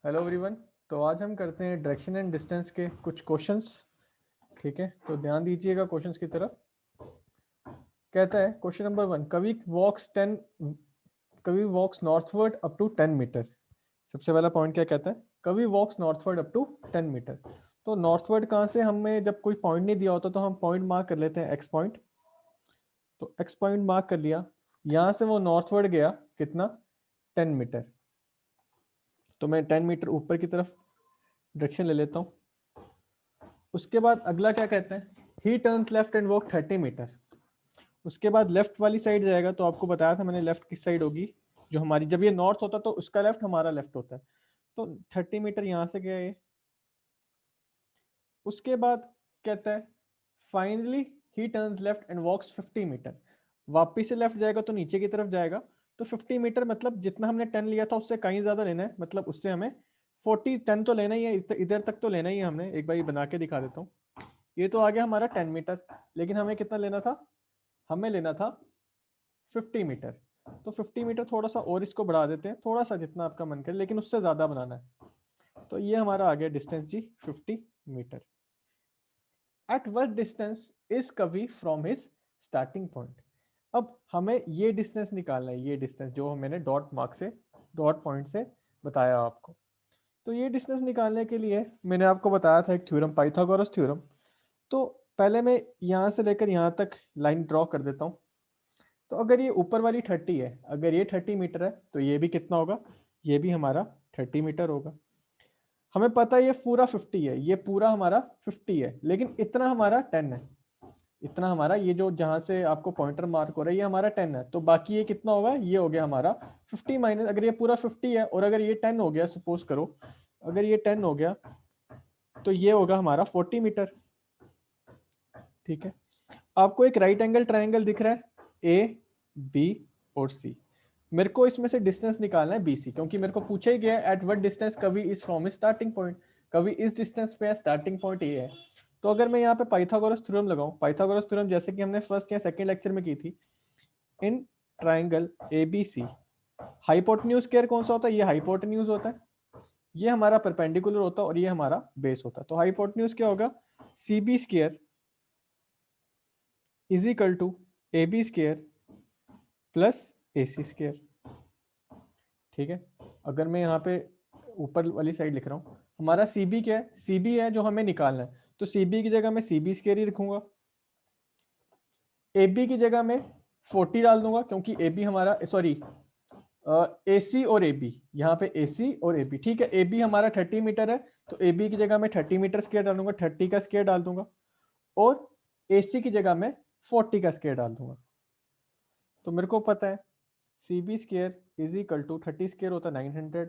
Hello everyone. तो आज हम करते हैं डायरेक्शन एंड डिस्टेंस के कुछ क्वेश्चंस। ठीक है, तो ध्यान दीजिएगा क्वेश्चंस की तरफ। कहता है क्वेश्चन नंबर 1, कवि वॉक्स नॉर्थवर्ड अप टू 10 मीटर। सबसे पहला पॉइंट क्या कहता है? कवि वॉक्स नॉर्थवर्ड अप टू 10 मीटर। तो नॉर्थवर्ड कहाँ से? हमें जब कोई पॉइंट नहीं दिया होता तो हम पॉइंट मार्क कर लेते हैं एक्स पॉइंट। तो एक्स पॉइंट मार्क कर लिया, यहाँ से वो नॉर्थवर्ड गया कितना? 10 मीटर। तो मैं 10 मीटर ऊपर की तरफ डायरेक्शन ले लेता हूँ। उसके बाद अगला क्या कहते हैं? He turns left and walk 30 metre. उसके बाद लेफ्ट वाली साइड जाएगा। तो आपको बताया था मैंने लेफ्ट किस साइड होगी, जो हमारी, जब ये नॉर्थ होता तो उसका लेफ्ट हमारा लेफ्ट होता है। तो 30 मीटर यहाँ से गया ये। उसके बाद कहता है finally he turns left and walks 50 metre. वापिस से लेफ्ट जाएगा तो नीचे की तरफ जाएगा। तो 50 मीटर मतलब जितना हमने 10 लिया था उससे कहीं ज्यादा लेना है, मतलब उससे हमें 40 10 तो लेना ही है, इधर तक तो लेना ही है हमने। एक बार ये बना के दिखा देता हूँ। ये तो आ गया हमारा 10 मीटर, लेकिन हमें कितना लेना था? हमें लेना था 50 मीटर। तो 50 मीटर थोड़ा सा और इसको बढ़ा देते हैं, थोड़ा सा जितना आपका मन करे, लेकिन उससे ज्यादा बनाना है। तो ये हमारा आ गया डिस्टेंस जी 50 metre. At what distance is Kavi from his starting point. अब हमें ये डिस्टेंस निकालना है, ये डिस्टेंस जो मैंने डॉट मार्क से, डॉट पॉइंट से बताया आपको। तो ये डिस्टेंस निकालने के लिए मैंने आपको बताया था एक थ्योरम, पाइथागोरस थ्योरम। तो पहले मैं यहाँ से लेकर यहाँ तक लाइन ड्रॉ कर देता हूँ। तो अगर ये ऊपर वाली 30 है, अगर ये 30 मीटर है तो ये भी कितना होगा? ये भी हमारा 30 मीटर होगा। हमें पता है ये पूरा 50 है, ये पूरा हमारा 50 है, लेकिन इतना हमारा 10 है। इतना हमारा, ये जो जहां से आपको पॉइंटर मार्क हो रहा है, ये हमारा 10 है। तो बाकी ये कितना होगा? ये हो गया हमारा 50 माइनस, अगर ये पूरा 50 है और अगर ये 10 हो गया, सपोज करो अगर ये 10 हो गया तो ये होगा हमारा 40 मीटर। ठीक है, आपको एक राइट एंगल ट्राइंगल दिख रहा है, ए बी और सी। मेरे को इसमें से डिस्टेंस निकालना है बीसी, क्योंकि मेरे को पूछा ही गया eight what distance Kavi is from starting point. कवि इस डिस्टेंस पे है, स्टार्टिंग पॉइंट ये है। तो अगर मैं यहाँ पे पाइथागोरस थ्योरम लगाऊं, पाइथागोरस थ्योरम जैसे कि हमने फर्स्ट या सेकंड लेक्चर में की थी, in triangle ABC hypotenuse square कौन सा होता है? ये हाइपोटेन्यूज होता है, ये हमारा परपेंडिकुलर होता है और ये हमारा बेस होता है। तो हाइपोटेन्यूज क्या होगा? C B square is equal to A B square plus A C square. ठीक है, अगर मैं यहाँ पे ऊपर वाली साइड लिख रहा हूँ, हमारा सी बी क्या है? सी बी है जो हमें निकालना है। तो सी बी की जगह मैं सी बी स्क्वायर ही रखूंगा। ए बी की जगह मैं 40 डाल दूंगा, क्योंकि ए बी हमारा, सॉरी, ए सी और ए बी, यहाँ पे ए सी और ए बी। ठीक है, ए बी हमारा 30 मीटर है, तो ए बी की जगह मैं 30 मीटर स्क्वायर डालूंगा, 30 का स्क्वायर डाल दूंगा। और ए सी की जगह मैं 40 का स्क्वायर डाल दूंगा। तो मेरे को पता है C B square is equal to 30 square होता है 900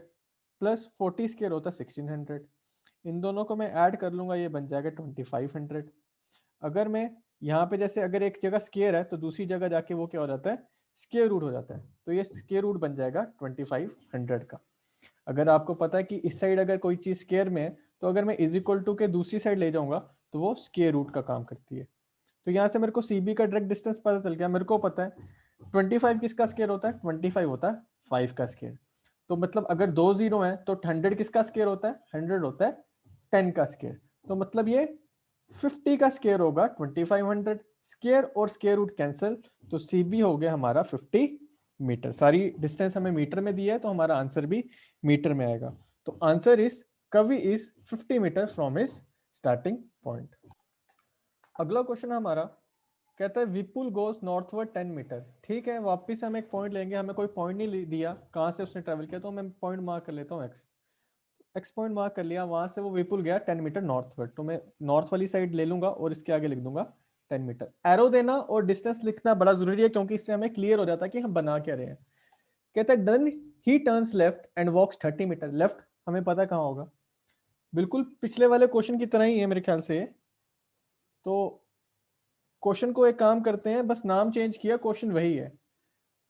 प्लस 40 स्क्वायर होता है 1600। इन दोनों को मैं ऐड कर लूंगा, ये बन जाएगा 2500। अगर मैं यहाँ पे जैसे अगर एक जगह स्क्वायर है तो दूसरी जगह जाके वो क्या हो जाता है? स्क्वायर रूट हो जाता है। तो ये स्क्वायर रूट बन जाएगा 2500 का। अगर आपको पता है कि इस साइड अगर कोई चीज स्क्वायर में है, तो अगर मैं इज इक्वल टू के दूसरी साइड ले जाऊंगा तो वो स्क्वायर रूट का काम करती है। तो यहाँ से मेरे को सीबी का डायरेक्ट डिस्टेंस पता चल गया। मेरे को पता है 25 किसका स्क्वायर होता है? 25 होता है 5 का स्क्वायर। तो मतलब अगर दो जीरो है तो 100 किसका स्क्वायर होता है? 100 होता है 10 का स्क्वायर। तो मतलब ये 50 का स्क्वायर होगा 2500। स्क्वायर और स्क्वायर रूट कैंसिल, तो सीबी हो गया हमारा 50 मीटर। सारी डिस्टेंस हमें मीटर में दी है तो हमारा आंसर भी मीटर में आएगा। तो answer is Kavi is 50 metre from his starting point. अगला क्वेश्चन हमारा कहता है विपुल गोज नॉर्थवर्ड 10 मीटर। ठीक है, वापिस हम एक पॉइंट लेंगे। हमें कोई पॉइंट नहीं दिया कहाँ से उसने ट्रेवल किया, तो मैं पॉइंट मार्क कर लेता हूँ एक्स। एक्स पॉइंट मार्क कर लिया, वहां से वो विपुल गया 10 मीटर नॉर्थवर्ड। तो मैं नॉर्थ वाली साइड ले लूंगा और इसके आगे लिख दूंगा 10 मीटर। एरो देना और डिस्टेंस लिखना बड़ा जरूरी है, क्योंकि इससे हमें क्लियर हो जाता है कि हम बना क्या रहे हैं। कहता है then he turns left and walks 30 metre. Left हमें पता कहाँ होगा, बिल्कुल पिछले वाले क्वेश्चन की तरह ही है मेरे ख्याल से। तो क्वेश्चन को एक काम करते हैं, बस नाम चेंज किया, क्वेश्चन वही है,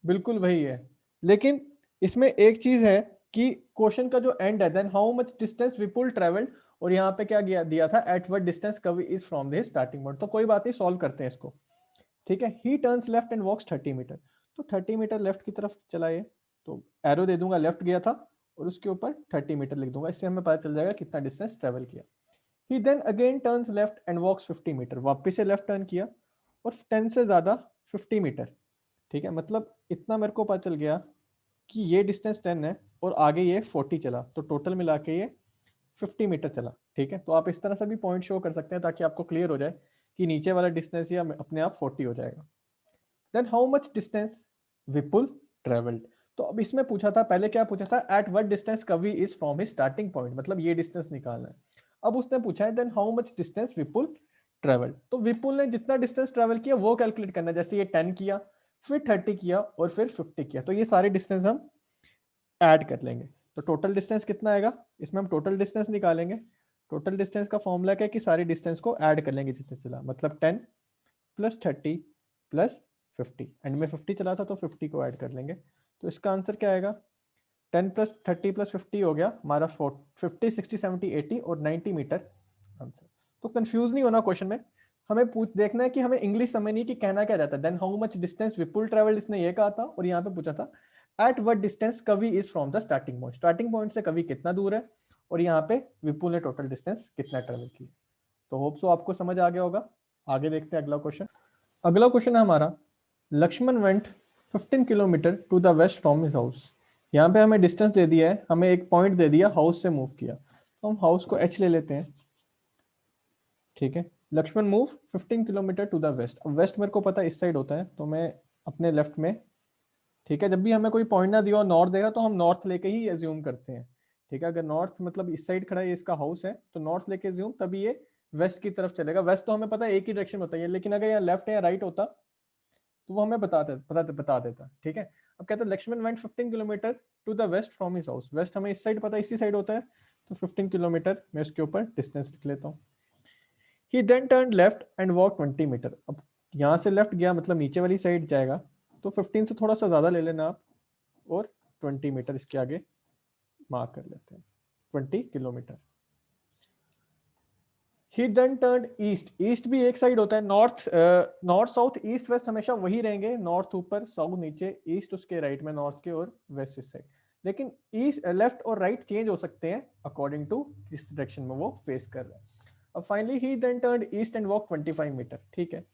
बिल्कुल वही है। लेकिन इसमें एक चीज है कि क्वेश्चन का जो एंड है, then how much distance Vipul travelled, और यहाँ पे क्या दिया था? At what distance Kavi is from the starting point. तो कोई बात नहीं, सॉल्व करते हैं इसको। ठीक है, he turns left and walks 30 metre. तो 30 मीटर लेफ्ट की तरफ चला ये, तो एरो दे दूंगा, लेफ्ट गया था और उसके ऊपर 30 मीटर लिख दूंगा, इससे हमें पता चल जाएगा कितना डिस्टेंस ट्रेवल किया। He then again turns left and walks 50 metre, वापस से लेफ्ट टर्न किया और 10 से ज्यादा 50 मीटर, ठीक है, मतलब इतना मेरे को पता चल गया कि ये डिस्टेंस 10 है और आगे ये 40 चला, तो टोटल मिला के ये 50 मीटर चला, ठीक है। तो आप इस तरह से भी पॉइंट शो कर सकते हैं ताकि आपको क्लियर हो जाए कि नीचे वाला डिस्टेंस ये अपने आप 40 हो जाएगा। Then how much distance Vipul travelled, तो अब इसमें पूछा था, पहले क्या पूछा था, at what distance Kavi is from his starting point, मतलब ये डिस्टेंस निकालना है। अब उसने पूछा है then how much distance Vipul travelled, तो विपुल ने जितना डिस्टेंस ट्रेवल किया वो कैलकुलेट करना है, जैसे ये 10 किया, फिर 30 किया और फिर 50 किया, तो ये सारे डिस्टेंस हम ऐड कर लेंगे। तो टोटल डिस्टेंस कितना आएगा, इसमें हम टोटल डिस्टेंस निकालेंगे। टोटल डिस्टेंस का फॉर्मूला क्या है कि सारे डिस्टेंस को ऐड कर लेंगे जितने चला, मतलब 10 प्लस 30 प्लस 50, एंड में 50 चला था तो 50 को ऐड कर लेंगे। तो इसका आंसर क्या आएगा, 10 प्लस 30 प्लस 50 हो गया हमारा 50, 60, 70, 80 और 90 मीटर आंसर। तो कंफ्यूज नहीं होना क्वेश्चन में, हमें देखना है कि हमें इंग्लिश समझनी है कि कहना क्या जाता है। Then how much distance Vipul travelled, इसने ये कहा था, और यहाँ पे पूछा था at what distance Kavi is from the starting point, starting point से कवि कितना दूर है, और यहाँ पे विपुल ने टोटल डिस्टेंस कितना ट्रेवल किया। तो होप सो आपको समझ आ गया होगा। आगे देखते हैं अगला क्वेश्चन। अगला क्वेश्चन है हमारा, Lakshman went 15 kilometre to the west from his house, यहाँ पे हमें डिस्टेंस दे दिया है, हमें एक पॉइंट दे दिया, हाउस से मूव किया, तो हम हाउस को एच ले लेते हैं, ठीक है। Lakshman move 15 kilometre to the west, अब वेस्ट मेरे को पता है इस साइड होता है, तो मैं अपने लेफ्ट में, ठीक है, जब भी हमें कोई पॉइंट ना दिया और नॉर्थ देगा तो हम नॉर्थ लेके ही एज्यूम करते हैं, ठीक है। अगर नॉर्थ मतलब इस साइड खड़ा है, ये इसका हाउस है, तो नॉर्थ लेके एज्यूम, तभी ये वेस्ट की तरफ चलेगा। वेस्ट तो हमें पता है एक ही डायरेक्शन होता है, लेकिन अगर यहाँ लेफ्ट या राइट होता तो वो हमें बता देता, ठीक है। अब कहते हैं Lakshman went 15 kilometre to the west from his house, west हमें इस साइड पता है, इसी साइड होता है, तो 15 किलोमीटर मैं इसके ऊपर डिस्टेंस लिख लेता हूँ। He then turn left and walk 20 metre, अब यहाँ से लेफ्ट गया मतलब नीचे वाली साइड जाएगा, तो 15 से थोड़ा सा ज्यादा ले लेना आप, और 20 मीटर इसके आगे मार्क कर लेते हैं, 20 किलोमीटर। ही देन टर्न ईस्ट, ईस्ट भी एक साइड होता है, नॉर्थ साउथ ईस्ट वेस्ट हमेशा वही रहेंगे, नॉर्थ ऊपर साउथ नीचे, ईस्ट उसके राइट में नॉर्थ के, और वेस्ट इस साइड, लेकिन ईस्ट लेफ्ट और राइट चेंज हो सकते हैं अकॉर्डिंग टू किस डायरेक्शन में वो फेस कर रहा है। अब finally he then turn east and walk 25 metre, ठीक है,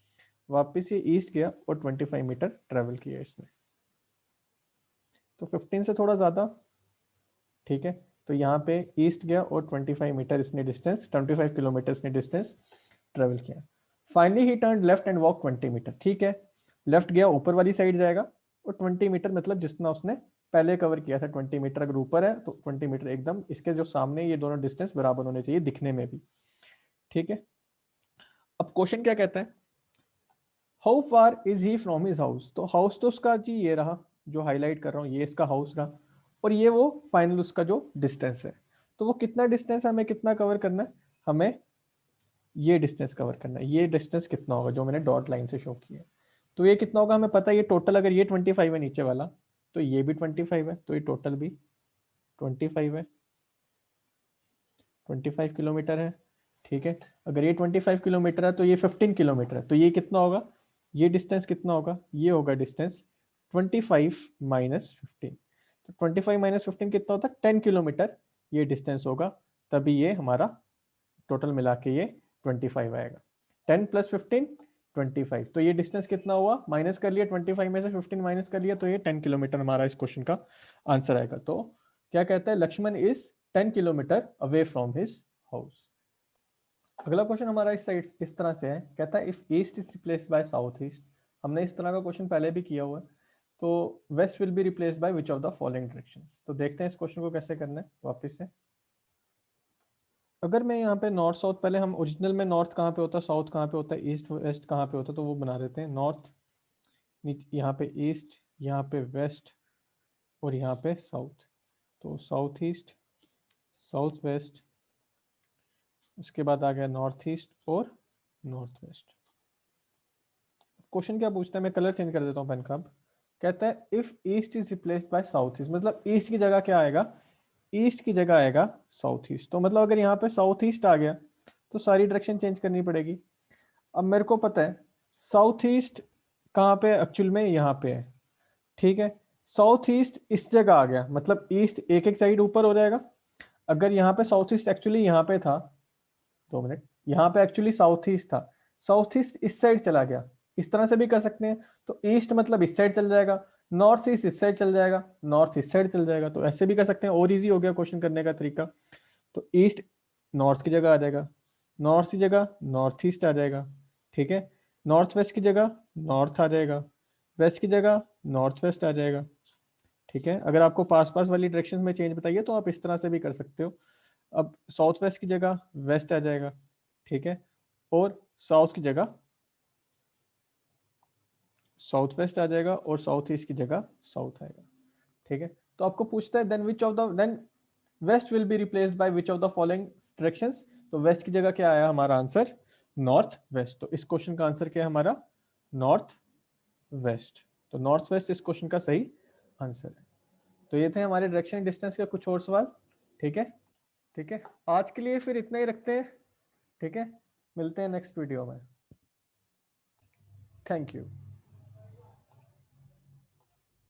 वापस ये ईस्ट गया और 25 मीटर ट्रेवल किया इसने, तो 15 से थोड़ा ज्यादा, ठीक है। तो यहाँ पे ईस्ट गया और 25 मीटर इसने डिस्टेंस, 25 किलोमीटर इसने डिस्टेंस ट्रेवल किया। Finally he turn left and walk 20 metre, ठीक है, लेफ्ट गया ऊपर वाली साइड जाएगा, और 20 मीटर मतलब जितना उसने पहले कवर किया था, 20 मीटर अगर ऊपर है तो 20 मीटर एकदम इसके जो सामने, ये दोनों डिस्टेंस बराबर होने चाहिए दिखने में भी, ठीक है। अब क्वेश्चन क्या कहता है, how far is he from his house, तो हाउस तो उसका जी ये रहा, जो हाईलाइट कर रहा हूँ ये इसका हाउस रहा, और ये वो फाइनल उसका जो डिस्टेंस है, तो वो कितना डिस्टेंस हमें कितना कवर करना है, हमें ये डिस्टेंस कवर करना है, ये डिस्टेंस कितना होगा जो मैंने डॉट लाइन से शो किया है, तो ये कितना होगा हमें पता है, ये टोटल अगर ये 25 है नीचे वाला, तो ये भी 25 है, तो ये टोटल भी 25 है, 25 किलोमीटर है, ठीक है। अगर ये 25 किलोमीटर है तो ये 15 किलोमीटर है, तो ये कितना होगा, ये डिस्टेंस कितना होगा, ये होगा डिस्टेंस 25 माइनस 15, तो 25 माइनस 15 कितना होता है 10 किलोमीटर ये डिस्टेंस होगा, तभी ये हमारा टोटल मिला के ये 25 आएगा। 10 प्लस 15 25, तो ये डिस्टेंस कितना हुआ, माइनस कर लिया 25 में से 15 माइनस कर लिया, तो ये 10 किलोमीटर हमारा इस क्वेश्चन का आंसर आएगा। तो क्या कहता है, Lakshman is 10 kilometre away from his house. अगला क्वेश्चन हमारा इस साइड इस तरह से है, कहता है if east is replaced by south east, हमने इस तरह का क्वेश्चन पहले भी किया हुआ है, तो west will be replaced by which of the following directions, तो देखते हैं इस क्वेश्चन को कैसे करना है वापस से। अगर मैं यहाँ पे नॉर्थ साउथ, पहले हम ओरिजिनल में नॉर्थ कहाँ पे होता है, साउथ कहाँ पे होता है, ईस्ट वेस्ट कहाँ पे होता है, तो वो बना देते हैं, नॉर्थ यहाँ पे ईस्ट, यहाँ पे वेस्ट, और यहाँ पे साउथ, तो साउथ ईस्ट, साउथ वेस्ट, उसके बाद आ गया नॉर्थ ईस्ट और नॉर्थ वेस्ट। क्वेश्चन क्या पूछता है, मैं कलर चेंज कर देता हूँ पेन का। अब कहता है if east is replaced by south east, मतलब ईस्ट की जगह क्या आएगा, ईस्ट की जगह आएगा साउथ ईस्ट, तो मतलब अगर यहाँ पे साउथ ईस्ट आ गया तो सारी डायरेक्शन चेंज करनी पड़ेगी। अब मेरे को पता है साउथ ईस्ट कहाँ पे एक्चुअल में, यहाँ पे है, ठीक है, साउथ ईस्ट इस जगह आ गया, मतलब ईस्ट एक एक साइड ऊपर हो जाएगा। अगर यहाँ पे साउथ ईस्ट एक्चुअली यहाँ पे था, 2 मिनट, यहाँ पे एक्चुअली साउथ ईस्ट था, साउथ ईस्ट इस साइड चला गया, इस तरह से भी कर सकते हैं। तो ईस्ट मतलब इस साइड चल जाएगा, नॉर्थ ईस्ट इस साइड चल जाएगा, नॉर्थ इस साइड चल जाएगा, तो ऐसे भी कर सकते हैं। और इजी हो गया क्वेश्चन करने का तरीका। तो ईस्ट नॉर्थ की जगह आ जाएगा, नॉर्थ की जगह नॉर्थ ईस्ट आ जाएगा, ठीक है। नॉर्थ वेस्ट की जगह नॉर्थ आ जाएगा, वेस्ट की जगह नॉर्थ वेस्ट आ जाएगा, ठीक है। अगर आपको पास पास वाली डायरेक्शन में चेंज बताइए तो आप इस तरह से भी कर सकते हो। अब साउथ वेस्ट की जगह वेस्ट आ जाएगा, ठीक है, और साउथ की जगह साउथ वेस्ट आ जाएगा, और साउथ ईस्ट की जगह साउथ आएगा, ठीक है। तो आपको पूछता है then which of the then west will be replaced by which of the following directions. तो वेस्ट की जगह क्या आया हमारा आंसर, नॉर्थ वेस्ट। तो इस क्वेश्चन का आंसर क्या है हमारा, नॉर्थ वेस्ट। तो नॉर्थ वेस्ट इस क्वेश्चन का सही आंसर है। तो ये थे हमारे डायरेक्शन डिस्टेंस के कुछ और सवाल, ठीक है। ठीक है, आज के लिए फिर इतना ही रखते हैं, ठीक है। मिलते हैं नेक्स्ट वीडियो में। Thank you.